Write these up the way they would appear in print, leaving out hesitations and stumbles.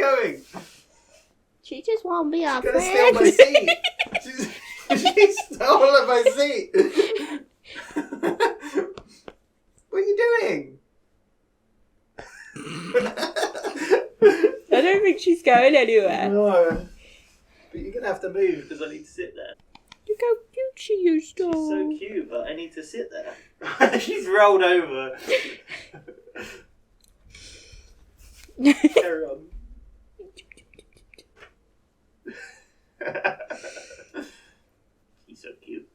going? She just won't be our She's gonna friend. steal my seat. She stole my seat. What are you doing? I don't think she's going anywhere. No. But you're gonna have to move because I need to sit there. Look how cute she is, She's so cute, but I need to sit there. She's rolled over. Carry on. He's so cute.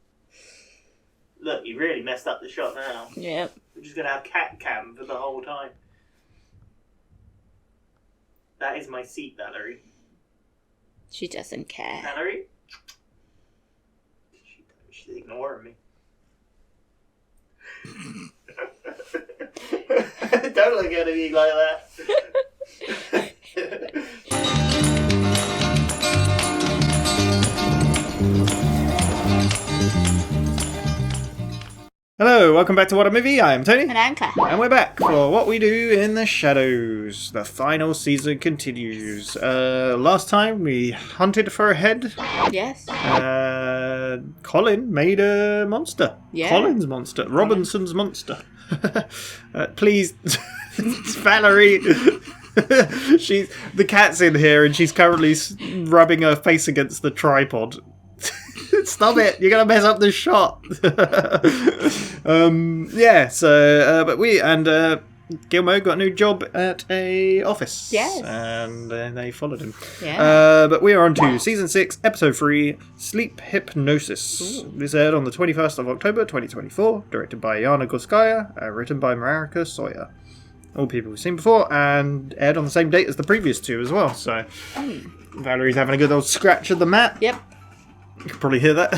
Look, you really messed up the shot now. Yep. We're just gonna have cat cam for the whole time. That is my seat, Valerie. She doesn't care. Valerie? She's ignoring me. Don't look at me like that. Hello, welcome back to WhatAreMovie. I am Tony. An anchor. And we're back for What We Do in the Shadows. The final season continues. Last time we hunted for a head. Yes. Colin made a monster. Yeah. Colin's monster. Robinson's monster. Please, Valerie. The cat's in here and she's currently rubbing her face against the tripod. Stop it! You're gonna mess up this shot. But we and Gilmo got a new job at a office. Yes. And they followed him. Yeah. But we are on to season 6, episode 3, Sleep Hypnosis. Ooh. This aired on the 21st of October, 2024. Directed by Yana, Gorskaya, written by Marika, Sawyer. All people we've seen before, and aired on the same date as the previous two as well. So Valerie's having a good old scratch of the mat. Yep. You can probably hear that.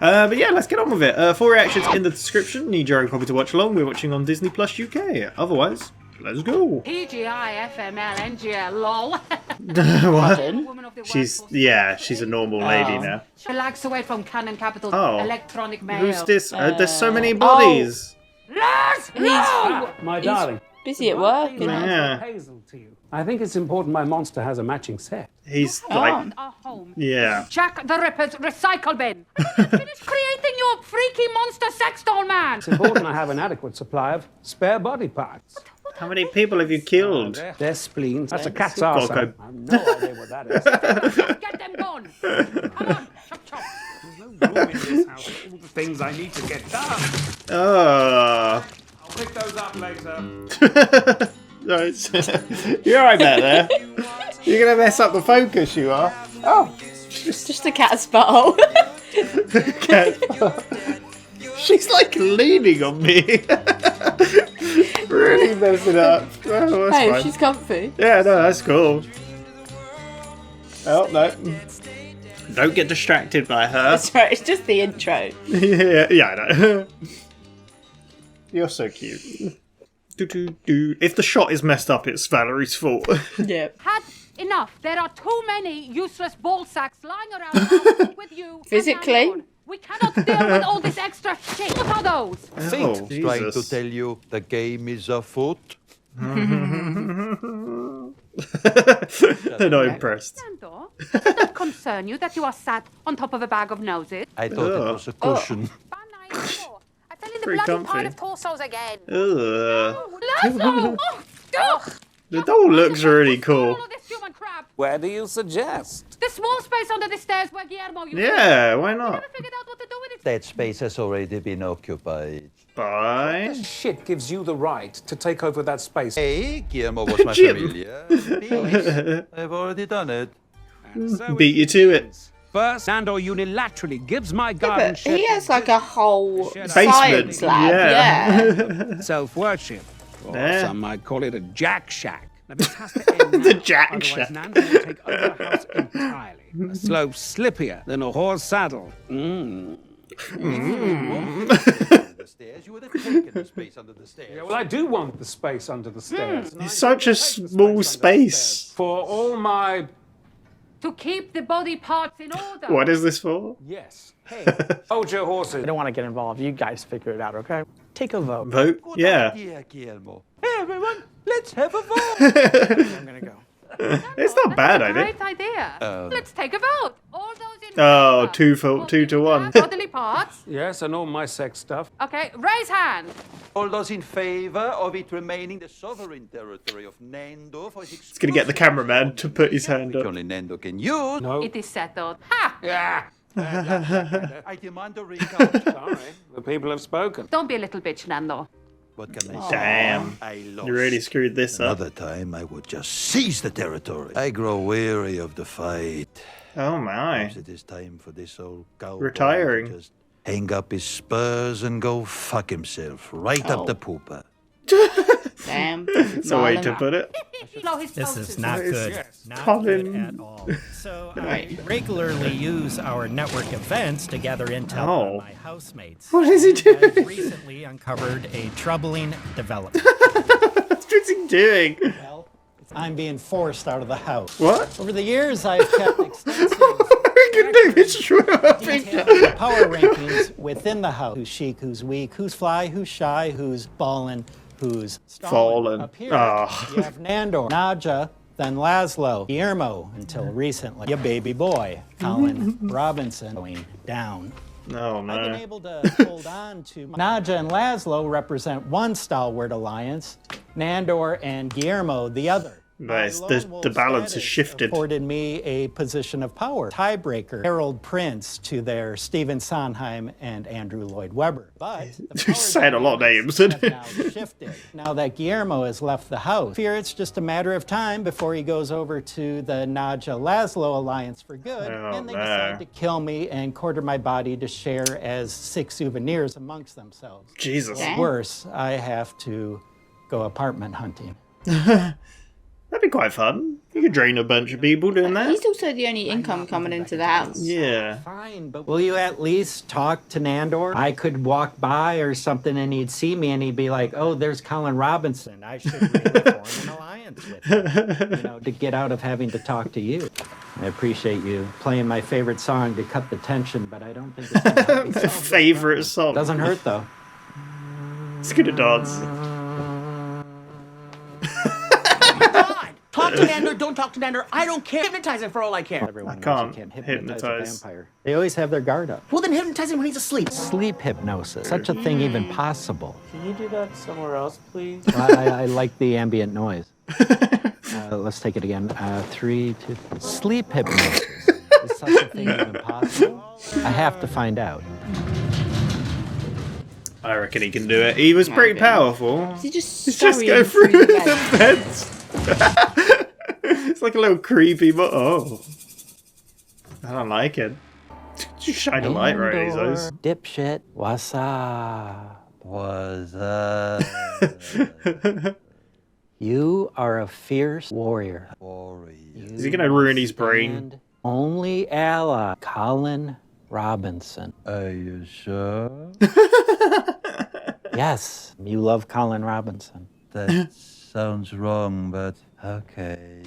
But yeah, let's get on with it. 4 reactions in the description. Need your own copy to watch along. We're watching on Disney Plus UK. Otherwise, let's go. PGI, FML, NGL, lol. What? She's a normal lady now. Relax away from Canon Capital Electronic Mail. Who's this? There's so many bodies. Lars, no! My darling. Busy at work. Yeah. Hazel to you. I think it's important my monster has a matching set. He's like, Our home. yeah. Jack the Ripper's recycle bin. Finish creating your freaky monster sex doll, man. It's important I have an adequate supply of spare body parts. How many people have you killed? Their spleens. That's a cat's arse. I have no idea what that is. Get them gone. Come on, chop chop. There's no room in this house. All the things I need to get done. Oh. I'll pick those up later. You're right back there. You're gonna mess up the focus, you are. Oh, just a cat's butthole. She's like leaning on me. Really messing up. Oh, that's fine. She's comfy. Yeah, no, that's cool. Oh, no. Don't get distracted by her. That's right, it's just the intro. yeah, I know. You're so cute. If the shot is messed up, it's Valerie's fault. Yeah. Had enough. There are too many useless ball sacks lying around with you. Physically? We cannot deal with all this extra shit. What are those? Oh, Trying to tell you the game is afoot. They're not impressed. Nando, does it not concern you that you are sat on top of a bag of noses? I thought it was a cushion. I fell in the Very bloody comfy. pot of torsos again. Ugh. Lazo! The doll looks really cool. All of this human crap. Where do you suggest? The small space under the stairs where Guillermo used Yeah, why to. not? Never figured out what to do with it. That space has already been occupied. Bye. Shit gives you the right to take over that space. Hey, Guillermo was my Jim. familiar. Please, I've already done it. Beat you to it. First, Nando unilaterally gives my Yeah, garden but he has like a whole Basement. science lab. Yeah. self-worship. Or Yeah. some might call it a jack shack. Now, this has to end now. The jack Otherwise, shack. Nando will take over the house entirely. A slope slippier than a horse saddle. The stairs, you would have taken the space under the stairs. Yeah, well, I do want the space under the stairs. It's such a small space. For all my... To keep the body parts in order. What is this for? Yes. Hey, hold your horses. I don't want to get involved. You guys figure it out, okay? Take a vote. Vote? Good Yeah. idea, Guillermo. Hey, everyone, let's have a vote. I'm gonna go. It's not bad, I Great think. idea. Let's take a vote. All those in Oh, favor. 2 to 1. Bodily parts. Yes, and all my sex stuff. Okay, raise hand. All those in favor of it remaining the sovereign territory of Nando for its He's gonna get the cameraman to put his hand which up. only Nando can use. No. It is settled. Ha! Yeah. I demand a recount. Sorry, the people have spoken. Don't be a little bitch, Nando. What can I say? Damn. I lost. You really screwed this up. Another time I would just seize the territory. I grow weary of the fight. Oh my. Perhaps it is time for this old cowboy Retiring. to just hang up his spurs and go fuck himself right up the pooper. Damn. That's a way to put it. Blow his This pulses. is not good. Yes. Not Colin. good at all. So I regularly use our network events to gather intel Oh. on my housemates. What is he And I've doing? recently uncovered a troubling development. What's he doing? Well, I'm being forced out of the house. What? Over the years, I've kept extensive We can do this detailed power rankings within the house. Who's chic, who's weak, who's fly, who's shy, who's ballin', who's Fallen. Up here, Ah. you have Nandor, Nadja, then Laszlo, Guillermo, until recently, your baby boy, Colin Robinson, going down. Oh I've been no. able to hold on to. Nadja and Laszlo represent one stalwart alliance, Nandor and Guillermo the other. Nice. My The lone wolf balance has status shifted. afforded me a position of power, tiebreaker, Harold Prince to their Stephen Sondheim and Andrew Lloyd Webber. But the You're power saying a lot of dynamics names. have now shifted. Now that Guillermo has left the house, I fear it's just a matter of time before he goes over to the Nadja Laszlo alliance for good, Oh, and they no. decide to kill me and quarter my body to share as 6 souvenirs amongst themselves. Jesus. Damn. Worse, I have to go apartment hunting. That'd be quite fun. You could drain a bunch of people doing that. He's also the only income coming into the house. Yeah. Fine, but will you at least talk to Nandor? I could walk by or something and he'd see me and he'd be like, oh, there's Colin Robinson. I should really form an alliance with him, you know, to get out of having to talk to you. I appreciate you playing my favorite song to cut the tension, but I don't think it's gonna help me solve this Favorite problem. song. Doesn't hurt, though. It's good to dance. Talk to Nander, don't talk to Nander. I don't care. Hypnotize him for all I care. Everyone knows can't you can't hypnotize. hypnotize a vampire. They always have their guard up. Well, then hypnotize him when he's asleep. Sleep hypnosis. Such a thing even possible. Can you do that somewhere else, please? I like the ambient noise. Let's take it again. 3, 2. Sleep hypnosis. Is such a thing even possible? I have to find out. I reckon he can do it. He was pretty powerful. Does he just Let's just scurry go through the the bed? beds. It's like a little creepy, but oh. I don't like it. Just shine a light right in his eyes. Dipshit. What's up? Was You are a fierce warrior. Is he gonna ruin his brain? And only ally, Colin Robinson. Are you sure? Yes, you love Colin Robinson. That sounds wrong, but okay.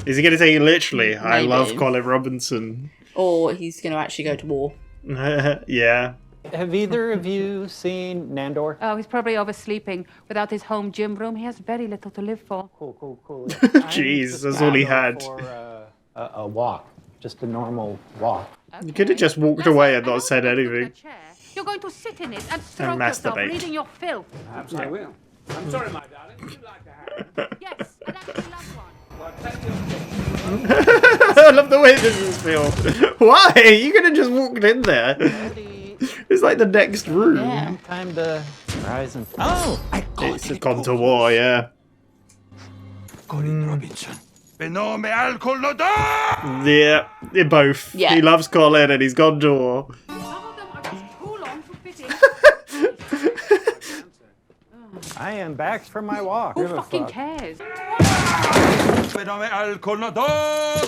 Is he gonna take it literally? I Maybe. love Colin Robinson. Or he's going to actually go to war. Yeah. Have either of you seen Nandor? Oh, he's probably oversleeping. Without his home gym room, he has very little to live for. Cool. Jeez, that's all he had. For a walk, just a normal walk. You could have just walked Listen, away and I not know said you're going to anything. put a chair. You're going to sit in it and stroke masturbate. yourself, reading your filth. Perhaps I will. I'm sorry, my darling. Would you like to have it? Yes, and actually love one. Well, take your pick. I love the way this is filmed. Why? You could have just walked in there. It's like the next room. Yeah. Time to rise and oh, It's gone to war, yeah. Colin Robinson. Benome alcohol no da! Yeah, they're both. Yeah. He loves Colin and he's gone to war. Some of them are just too long to fit in. I am back from my walk. Who fucking cares? Benome alcohol no da!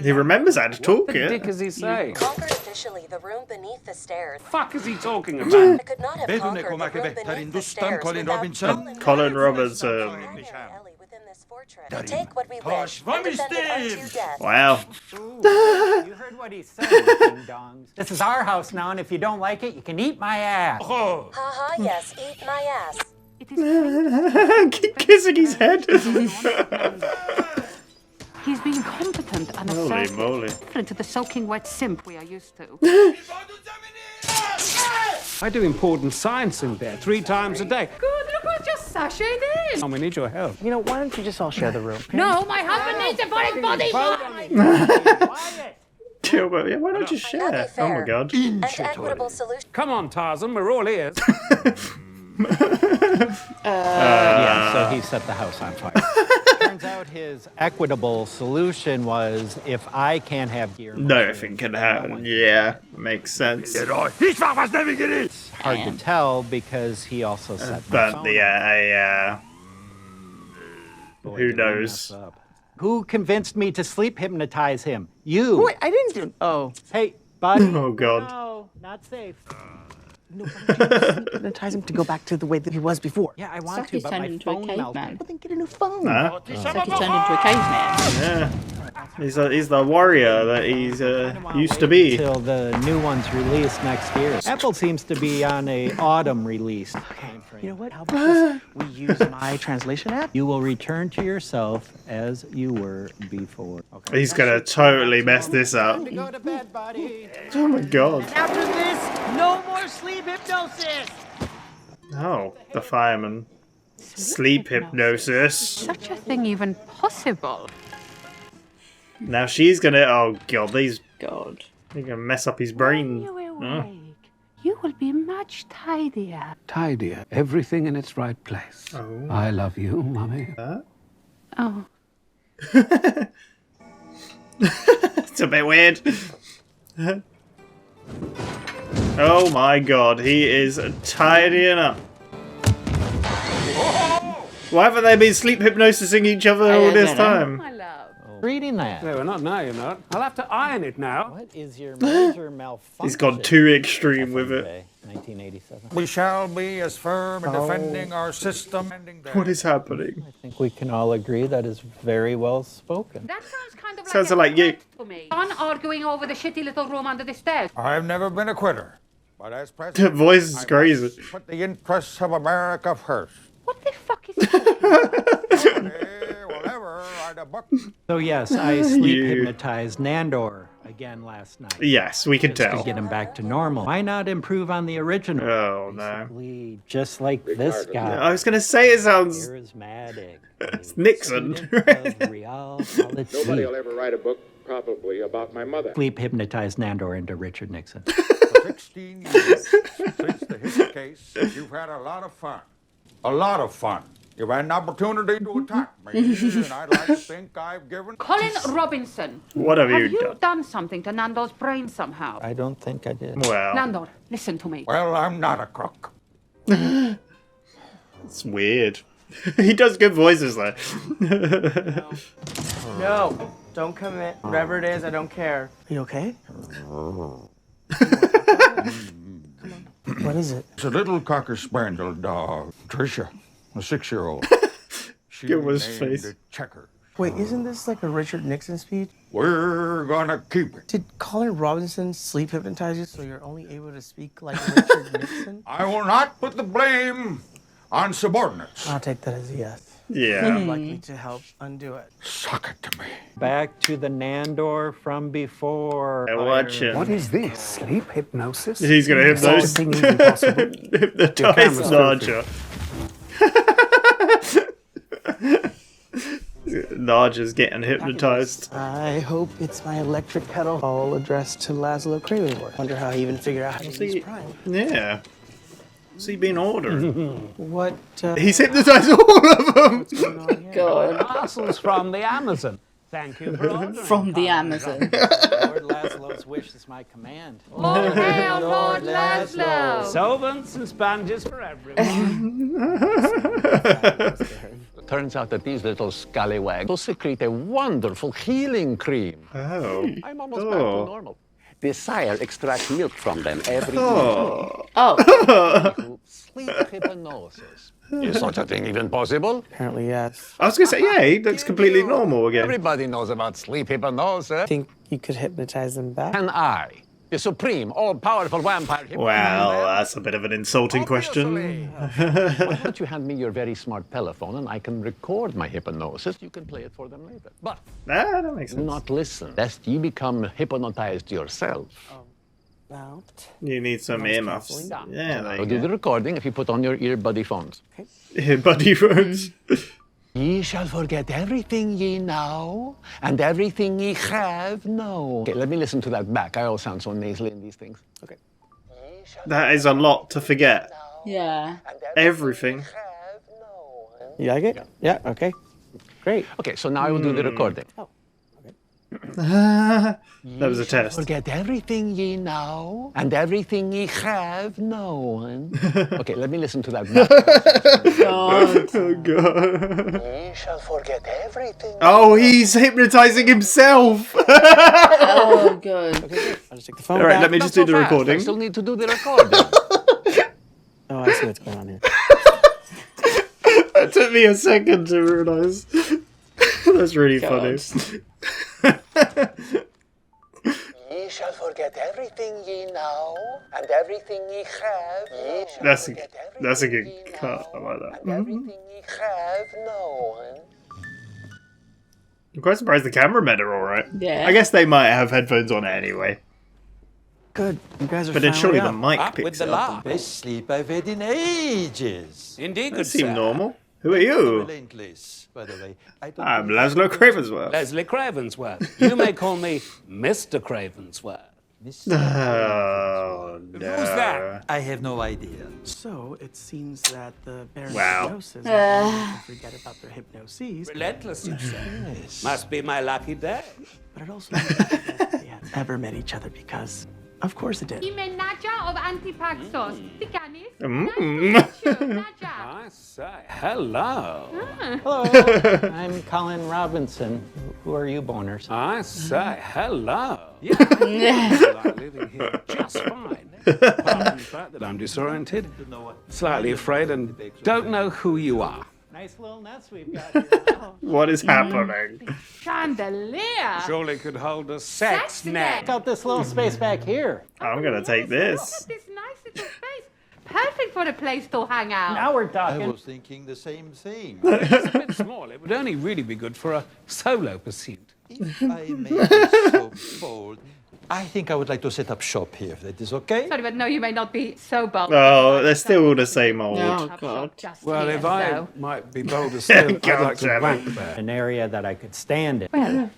He remembers how to talk, What the yeah. dick is he saying? Conquered officially the room beneath the stairs. Fuck is he talking about? I could not have Vedune conquered the come room che beneath vettare the in Dustan, stairs Colin without Robinson. Colin Robinson. Primary Ellie within this fortress. To take what we wish Posh, and defend it unto Steve. death. Wow. You heard what he said, ding dongs. This is our house now, and if you don't like it, you can eat my ass. Oh, Haha, yes, eat my ass. It is Keep kissing his head. He's being competent and Holy assertive, moly. different to the soaking wet simp we are used to. I do important science in there 3 times a day. Good, look what's just sashayed in. And we need your help. You know, why don't you just all share the room? No, my husband needs to put his body Quiet. Chill, but yeah, why don't you share? That'd be Oh fair. my god. An equitable solution. Come on, Tarzan, we're all ears. Yeah, so he set the house on fire. Turns out his equitable solution was if I can't have gear. Nothing can happen. Yeah, makes sense. Hard to tell because he also set my But phone yeah, Boy, who did I knows? mess up. Who convinced me to sleep hypnotize him? You. Wait, I didn't do. Oh. Hey, buddy. Oh god. No, not safe. No, why don't you just hypnotize him to go back to the way that he was before? Yeah, I want Like to, he's but turned my into a phone caveman. melted. Well, then get a new phone. Huh? It's like he's turned into a caveman. Yeah. He's the warrior that he's used to be. Until the new one's released next year. Apple seems to be on a autumn release time frame. You know what? How about we use my translation app? You will return to yourself as you were before. Okay. He's gonna totally mess this up. Go to bed, buddy. Oh my god. After this, no more sleep hypnosis. Oh, the fireman. Sleep hypnosis. Such a thing even possible. Now she's gonna. Oh god, they're God. gonna mess up his When brain. you awake, Oh. you will be much tidier. Tidier, everything in its right place. Oh. I love you, Mummy. Oh. It's a bit weird. Oh my god, he is tidying up. Why haven't they been sleep hypnosising each other all this time? My love. Reading that. No, we're not now, you're not. I'll have to iron it now. What is your major malfunction? He's gone too extreme with it. 1987. We shall be as firm in defending our system. What is happening? I think we can all agree that is very well spoken. That sounds kind of Sounds like like you. to me. Fun arguing over the shitty little room under the stairs. I've never been a quitter, but as The president, voice is I crazy. must put the interests of America first. What the fuck is Whatever, I'd a buck. So yes, I sleep You. hypnotized Nandor again last night. Yes, we can Just to tell. get him back to normal. Why not improve on the original? Oh no. Basically, just like this guy. I was gonna say it sounds. Charismatic. It's Nixon. Student of realpolitik. Nobody will ever write a book, probably, about my mother. Sleep hypnotized Nandor into Richard Nixon. For 16 years since the hit case, you've had a lot of fun. A lot of fun. You've had an opportunity to attack me, and I'd like to think I've given... Colin Robinson? What have Have you you done? done something to Nando's brain somehow? I don't think I did. Well, Nando, listen to me. Well, I'm not a crook. it's weird. He does good voices though. No, don't commit. Whatever it is, I don't care. Are you okay? What is it? It's a little cocker spaniel dog, Tricia, a 6-year-old. She Give us named face. it Checker. Wait, isn't this like a Richard Nixon speech? We're gonna keep it. Did Colin Robinson sleep hypnotize you so you're only able to speak like Richard Nixon? I will not put the blame on subordinates. I'll take that as a yes. Yeah. I'd like me to help undo it. Suck it to me. Back to the Nandor from before. Watch him. What is this? Sleep hypnosis? He's gonna hypnotise. Such a thing is impossible. Hypnotise camera's Narja. Narja's getting hypnotized. I hope it's my electric kettle, all addressed to Laszlo Cravenworth. Wonder how he even figured out how to use See- Prime. Yeah. What's he been ordering? What? He's hypnotised all of them. What's going on here? God. Parcels from the Amazon. Thank you for ordering. From the Amazon. Lord Laszlo's wish is my command. All hail Lord Laszlo! Solvents and sponges for everyone. Turns out that these little scallywags will secrete a wonderful healing cream. Oh. I'm almost back to normal. The sire extracts milk from them every Oh. Oh. day. Sleep hypnosis. Is such a thing even possible? Apparently, yes. I was gonna say, yeah, he looks completely normal again. Everybody knows about sleep hypnosis. Think you could hypnotize them back? Can I? the supreme, all-powerful vampire. Well, that's a bit of an insulting question. Why don't you hand me your very smart telephone and I can record my hypnosis? You can play it for them later. But that makes sense. not listen, lest you become hypnotized yourself. Well, You need some earmuffs. Yeah, there I'll you do the go. recording if you put on your earbuddy phones. Buddy phones. Ye shall forget everything ye know, and everything ye have known. Okay, let me listen to that back. I all sound so nasally in these things. Okay. That is a lot to forget. Yeah. Everything. you like it? Yeah, okay. Great. Okay, so now I will do the recording. That was a test. Forget everything ye know, and everything ye have known. Okay, let me listen to that back. God. Oh, God. Ye shall forget everything. Oh, he's hypnotizing himself. Oh, God. I'll just take the phone All right, back. let me just do the recording. I still need to do the recording. Oh, I see what's going on here. It took me a second to realize. That's really funny. Ye shall forget everything ye know, and everything ye have. Ye shall That's forget a everything good ye cut. I know, like that. and everything ye have known. I'm quite surprised the cameramen are alright. Yeah. I guess they might have headphones on anyway. Good. You guys are But then surely the finally mic Up with picks the it up. lark. Best sleep I've had in ages. Indeed, That good seems sir. normal. Who are you? Relentless, by the way. I don't I'm know- Laszlo Cravensworth. Leslie Cravensworth. You may call me Mr. Cravensworth. Oh, no. Who's that? I have no idea. So it seems that the Baron's Wow. hypnosis can forget about their hypnoses, Relentless, you say. Must be my lucky day. but it also means that they had ever met each other because, of course, it did. Ime Nadja of Antipaxos. Tikanis. Mm. Nadja. I say, hello. Hello, I'm Colin Robinson. Who are you, boners? I say, hello. Yeah, I like living here just fine. Apart from the fact that I'm disoriented, slightly afraid, and don't know who you are. Nice little nest we've got here. What is happening? Chandelier. Surely could hold a sex Sex net. Check out this little space back here. I'm gonna take Look this. at this nice little space. Perfect for a place to hang out. Now we're I talking. was thinking the same thing. It's a bit small. It would only really be good for a solo pursuit. If I may be so bold, I think I would like to set up shop here. That is okay? Sorry, but no, you may not be so bold. Oh, they're still the same old. Oh, God. Just Well, here, if I so. might be bolder still, I'd God like to damn it. wank there. An area that I could stand in. Well,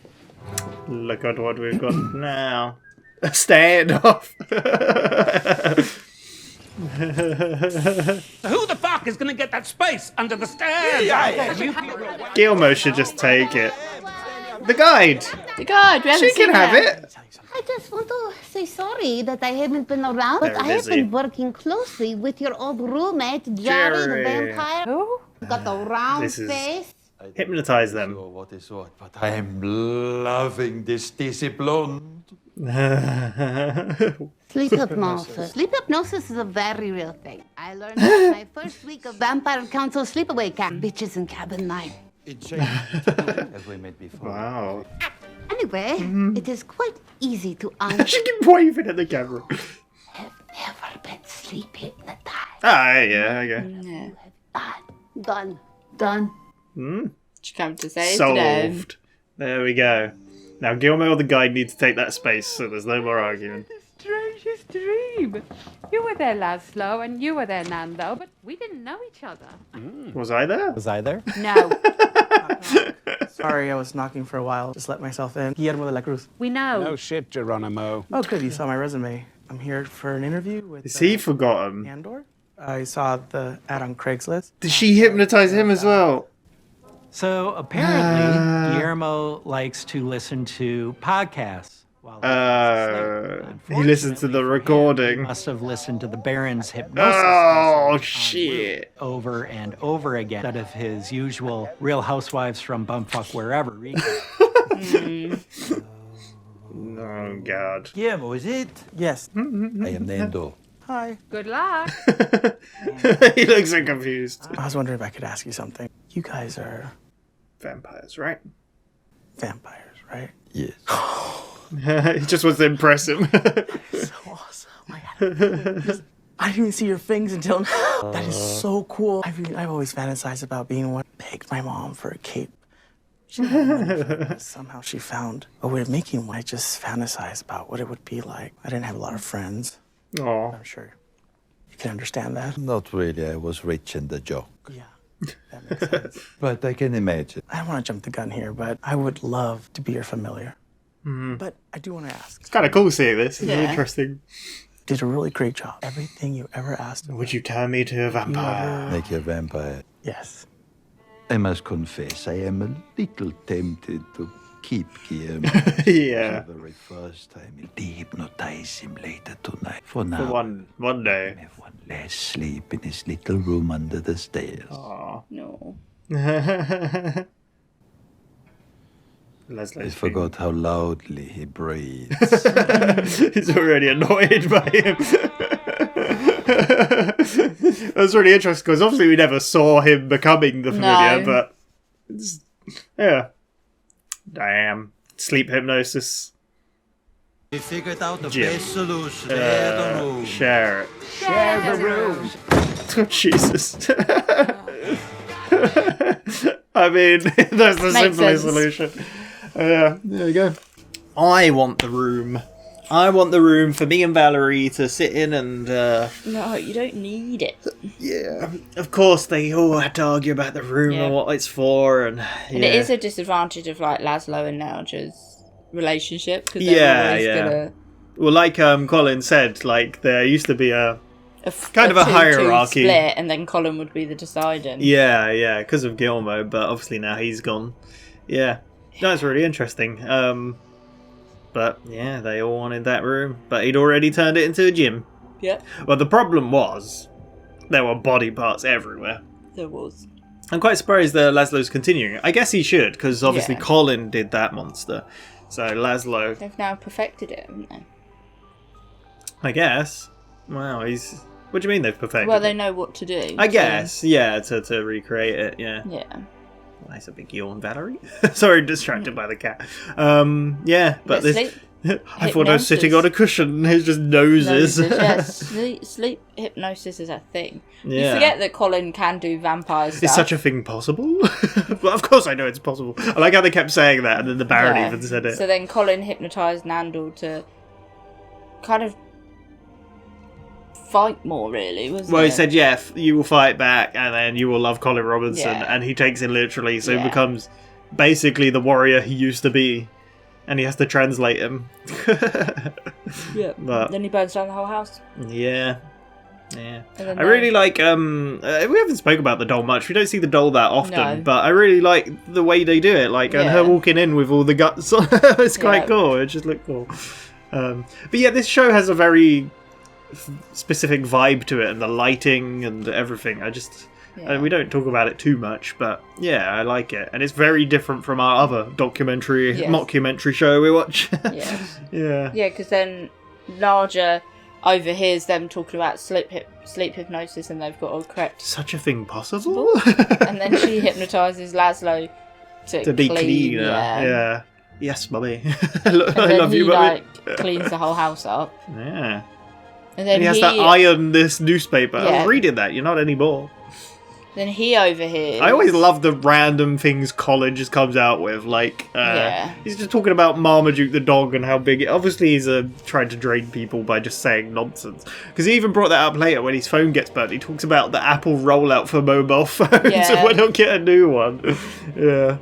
Look at what we've got now. A standoff. Who the fuck is going to get that space under the stairs? You people are wa- Gilmo should just take it. The guide. The God, we haven't She can seen have her. it. I just want to say sorry that I haven't been around, but Very I have busy. been working closely with your old roommate, Jerry the Jerry. vampire. Who? Got the round This is- face. Hypnotize them. Sure what is what, but I am loving this discipline. Sleep hypnosis. Sleep hypnosis is a very real thing. I learned it my first week of Vampire Council sleepaway camp. Bitches in cabin 9. Insane. As we met before. Wow. Anyway, it is quite easy to She keep waving at the camera. have never been sleep hypnotized. Ah, yeah, okay. Yeah. Done. Done. Hmm? She come to say it today. Solved. There we go. Now Gilmo or the guide need to take that space, so there's no more argument. strangest dream. You were there, Laszlo, and you were there, Nando, but we didn't know each other. Was I there? Was I there? No, Sorry, I was knocking for a while. Just let myself in. Guillermo de la Cruz. we know. No shit, Geronimo. Oh, good. You saw my resume. I'm here for an interview with Is he forgotten? Andor. I saw the ad on Craigslist. Did she hypnotize him as well? So apparently, Guillermo likes to listen to podcasts. While He listened to the he recording. must have listened to the Baron's hypnosis Oh, message on shit. loop over and over again instead of his usual Real Housewives from Bumfuck Wherever recap. Oh, God. Guillermo, is it? Yes. I am Nando. Hi. Good luck. He looks so confused. I was wondering if I could ask you something. You guys are Vampires, right? vampires, right? Yes. He just wants to impress him. So awesome. I didn't even see your fangs until now. That is so cool. I've always fantasized about being one. Begged my mom for a cape. She didn't have money for it. Somehow she found a way of making one. I just fantasized about what it would be like. I didn't have a lot of friends. Oh, I'm sure you can understand that. Not really. I was rich in the joke. Yeah, that makes sense. But I can imagine. I don't want to jump the gun here, but I would love to be your familiar. But I do want to ask. it's kind of cool seeing this. It's Yeah. interesting. Did a really great job. Everything you ever asked. Would you turn me to a vampire? Make you a vampire. Yes. I must confess, I am a little tempted to keep Guillaume. Yeah. The very first time. Dehypnotize him later tonight. For For now, one day. have one less sleep in his little room under the stairs. Aw. No. I forgot how loudly he breathes. He's already annoyed by him. That's really interesting because obviously we never saw him becoming the familiar, No. but yeah. Damn. Sleep hypnosis. We figured out the Jim. best solution. Share the room. Share it. Share the room. Oh, Jesus. I mean, that's the Makes simplest sense. solution. Yeah, there you go. I want the room. I want the room for me and Valerie to sit in and, No, you don't need it. yeah. Of course, they all had to argue about the room Yeah. and what it's for, and And it is a disadvantage of like Laszlo and Nalja's relationship because Yeah, they're always yeah. gonna well, like Colin said, like there used to be a kind of a 2-2 hierarchy. split, and then Colin would be the deciding. yeah, because of Gilmo, but obviously now he's gone. Yeah, that's really interesting. But yeah, they all wanted that room, but he'd already turned it into a gym. Yep, Well, the problem was there were body parts everywhere. there was. I'm quite surprised that Laszlo's continuing. I guess he should, because obviously Yeah. Colin did that monster. So Laszlo, They've now perfected it, haven't they? I guess. Wow, he's. What do you mean they've perfected? Well, it? they know what to do. I so- guess, yeah, to recreate it, yeah. Yeah. Nice, a big yawn, Valerie. Sorry, distracted by the cat. Yeah, but this. Sleep I thought I was sitting on a cushion. It's just noses. sleep hypnosis is a thing. Yeah. You forget that Colin can do vampire stuff. Is such a thing possible? Well, of course I know it's possible. I like how they kept saying that, and then the Baron Yeah. even said it. So then Colin hypnotised Nandor to kind of fight more, really, wasn't Well, it? he said, yeah, you will fight back, and then you will love Colin Robinson, Yeah. and he takes it literally, so he Yeah. becomes basically the warrior he used to be, and he has to translate him. Yeah. But Then he burns down the whole house. yeah. And then I really like, we haven't spoke about the doll much, we don't see the doll that often, No. but I really like the way they do it, like, and Yeah. her walking in with all the guts, it's quite Yeah. cool, it just looked cool. But yeah, this show has a very specific vibe to it, and the lighting and everything. Yeah. We don't talk about it too much, but yeah, I like it, and it's very different from our other documentary, Yes. mockumentary show we watch. Yes. Yeah. Yeah, because then Narja overhears them talking about sleep hypnosis, and they've got all correct. Such a thing possible? And then she hypnotises Laszlo To be cleaner. Yeah. Yeah. Yes, Bobby. And I then love he you, Bobby. like cleans the whole house up. Yeah. And then And he has to iron this newspaper. I Yeah. was reading that. You're not anymore. Then he overhears. I always love the random things Colin just comes out with. Like, Yeah. he's just talking about Marmaduke the dog and how big. Obviously, he's trying to drain people by just saying nonsense. Because he even brought that up later when his phone gets burnt. He talks about the Apple rollout for mobile phones. Yeah. And why not get a new one? Yeah.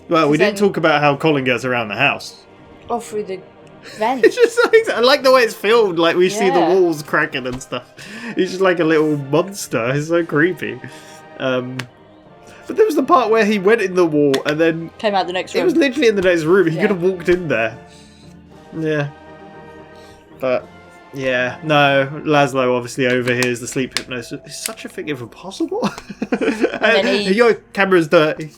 Well, we Then- didn't talk about how Colin gets around the house. Oh, through the vent. It's just like, I like the way it's filmed. Like we see the Yeah. walls cracking and stuff. He's just like a little monster. It's so creepy. But there was the part where he went in the wall and then Came out the next it room. was literally in the next room. He Yeah. could have walked in there. Yeah. But yeah, no. Laszlo obviously overhears the sleep hypnosis. Is such a thing ever possible? then he- Your camera's dirty.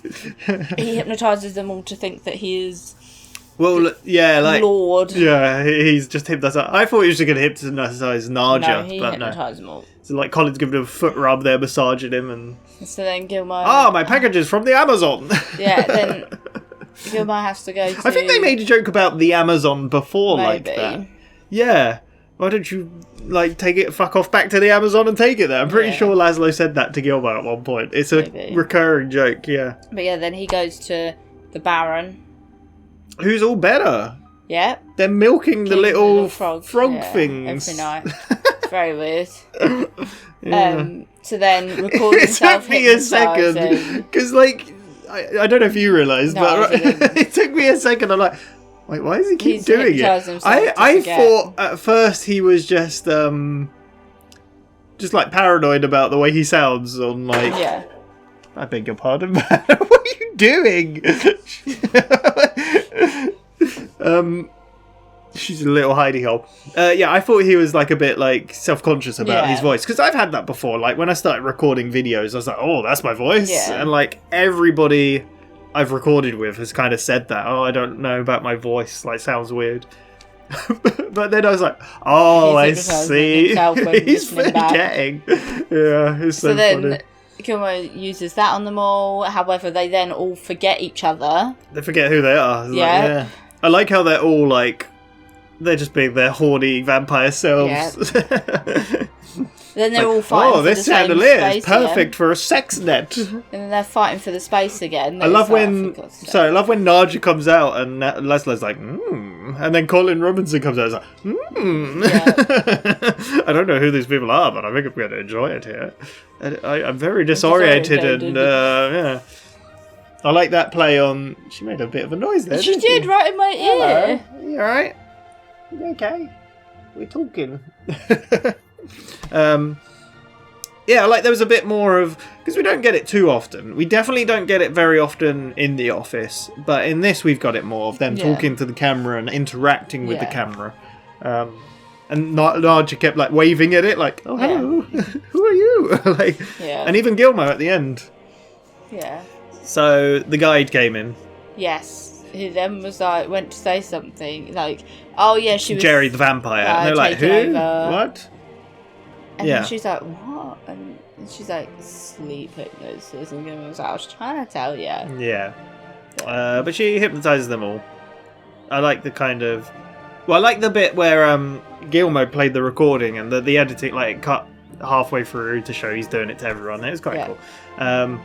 He hypnotises them all to think that he is Well, yeah, like Lord. yeah, he's just hypnotized. I thought he was just going to hypnotize Narja, No, he but no. hypnotised them all. So like Colin's giving him a foot rub there, massaging him, and So then Gilmore. my package is from the Amazon. Yeah, then Gilmore has to go to... I think they made a joke about the Amazon before like Maybe. that. Yeah. Why don't you, like, take it, fuck off back to the Amazon and take it there? I'm pretty sure Laszlo said that to Gilmore at one point. It's a recurring joke, yeah. But yeah, then he goes to the Baron. Who's all better? Yeah. They're milking the little frog yeah, things. every night. It's very weird. Yeah. To then record It himself took me a second. hypnotising. Because, like, I don't know if you realised, No, but I didn't. it took me a second. I'm like, wait, why does he keep He's doing hypnotising it? himself to I forget. thought at first he was just like paranoid about the way he sounds on like. Yeah. I beg your pardon, man. What are you doing? She's a little hidey hole. Yeah, I thought he was like a bit like self-conscious about his voice, because I've had that before. Like when I started recording videos, I was like, "Oh, that's my voice," and like everybody I've recorded with has kind of said that. "Oh, I don't know about my voice. Like, sounds weird." But then I was like, "Oh, I see. He's forgetting." Yeah, it's so then funny. Gilmore uses that on them all. However, they then all forget each other. They forget who they are. It's Yeah. like, yeah. I like how they're all like, they're just being their horny vampire selves. Then they're all fighting for the this same chandelier is space perfect again. for a sex net. And then they're fighting for the space again. I love when Naja comes out and Leslie's like, and then Colin Robinson comes out and is like, I don't know who these people are, but I think I'm going to enjoy it here. And I'm very disoriented and yeah. I like that play on. She made a bit of a noise there. She didn't did right in my ear. Hello. You alright? You okay? We're talking. Yeah, like there was a bit more of, because we don't get it too often. We definitely don't get it very often in The Office, but in this we've got it more of them talking to the camera and interacting with the camera. And Naja kept like waving at it, like, "Oh, hello, who are you?" Like, and even Gilmore at the end. Yeah. So the guide came in. Yes. Who then was like, went to say something like, "Oh yeah, she was Jerry the vampire. And they're like, "Who? over." What?" And then she's like, "What?" And she's like, "Sleep hypnosis." And Gilmore was like, "I was trying to tell you." Yeah. But she hypnotizes them all. I like the kind of... Well, I like the bit where Gilmore played the recording and the editing, like, it cut halfway through to show he's doing it to everyone. It was quite cool. And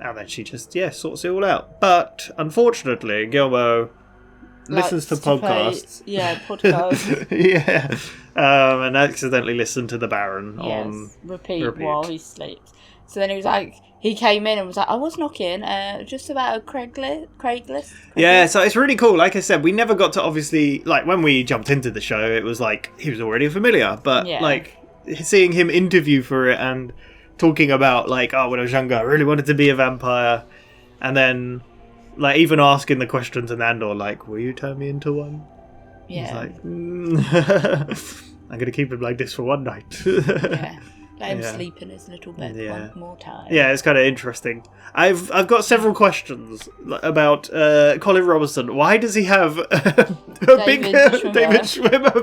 then she just, sorts it all out. But, unfortunately, Gilmore listens to podcasts. Podcasts. And accidentally listened to the Baron on repeat while he sleeps. So then he was like, he came in and was like, "I was knocking, just about a Craigslist. Yeah, so it's really cool. Like I said, we never got to obviously, like when we jumped into the show, it was like he was already familiar, but like seeing him interview for it and talking about like, "Oh, when I was younger, I really wanted to be a vampire," and then like even asking the question to Nandor, like, "Will you turn me into one?" He's like, "I'm gonna keep him like this for one night." Let him sleep in his little bed one more time. Yeah, it's kind of interesting. I've got several questions about Colin Robinson. Why does he have a big David Schwimmer?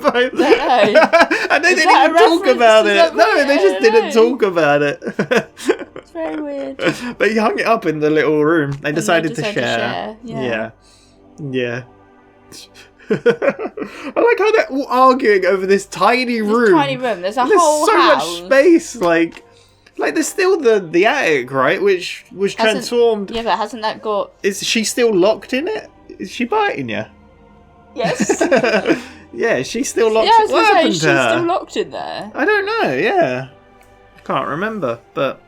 And they didn't even talk about it. No, they just didn't talk about it. It's very weird. But he hung it up in the little room. They decided to share. Yeah. I like how they're all arguing over this tiny room. There's a whole so house. much space. Like there's still the attic, right? Which was transformed. Yeah, but hasn't that got... Is she still locked in it? Is she biting you? Yes. Yeah, she's still locked. Yeah, I was what going happened to say, to she's her? still locked in there. I don't know. Yeah, I can't remember. But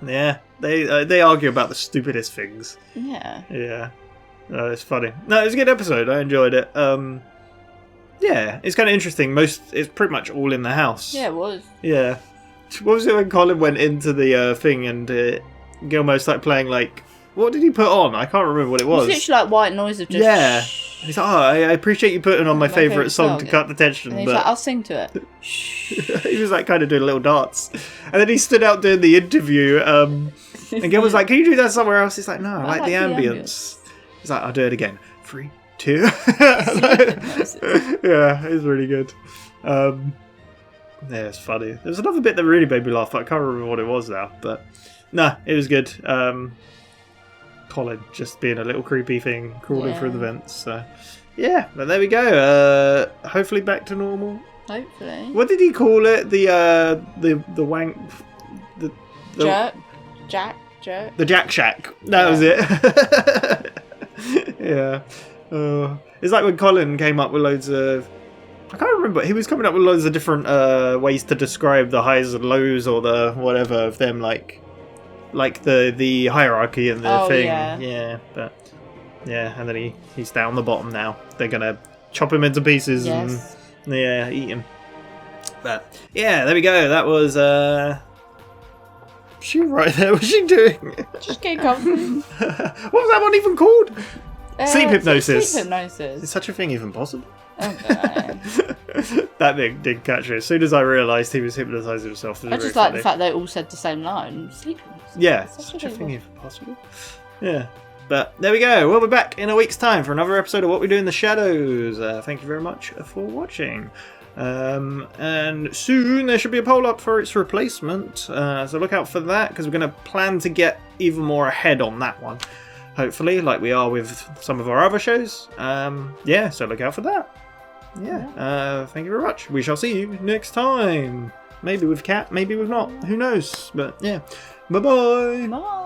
yeah, they argue about the stupidest things. Yeah. Yeah. It's funny. No, it was a good episode. I enjoyed it. Yeah, it's kind of interesting. It's pretty much all in the house. Yeah, it was. Yeah. What was it when Colin went into the thing and Gilmore started playing like... What did he put on? I can't remember what it was. It's literally like white noise of just... Yeah. And he's like, "Oh, I appreciate you putting on my favourite song to cut the tension." And he's but... like, "I'll sing to it." He was like kind of doing a little dance. And then he stood out doing the interview. And Gilmore's like, "Can you do that somewhere else?" He's like, "No, I like the ambience." He's like, "I'll do it again. 3, 2. Yeah, it's really good. Yeah, it's funny. There's another bit that really made me laugh, but I can't remember what it was now. But no, it was good. Colin just being a little creepy thing crawling through the vents. So yeah, but there we go. Hopefully back to normal. Hopefully. What did he call it? The wank. The Jerk. The Jack Shack. That was it. Yeah. It's like when Colin came up with loads of. I can't remember. He was coming up with loads of different ways to describe the highs and lows or the whatever of them, like the hierarchy and the thing. Yeah. But yeah, and then he's down the bottom now. They're gonna chop him into pieces and eat him. But yeah, there we go. That was she right there. What's she doing? Just getting comfy. What was that one even called? Sleep hypnosis. Sleep hypnosis. Is such a thing even possible? Oh, That did catch me. As soon as I realised he was hypnotising himself. I just like the fact they all said the same line. Sleep hypnosis. Yeah, such a thing even possible. Yeah. But there we go. We'll be back in a week's time for another episode of What We Do in the Shadows. Thank you very much for watching. And soon there should be a poll up for its replacement. So look out for that, because we're going to plan to get even more ahead on that one. Hopefully, like we are with some of our other shows. Yeah, so look out for that. Yeah. Thank you very much. We shall see you next time. Maybe with Cat, maybe with not. Who knows? But yeah. Bye-bye. Bye.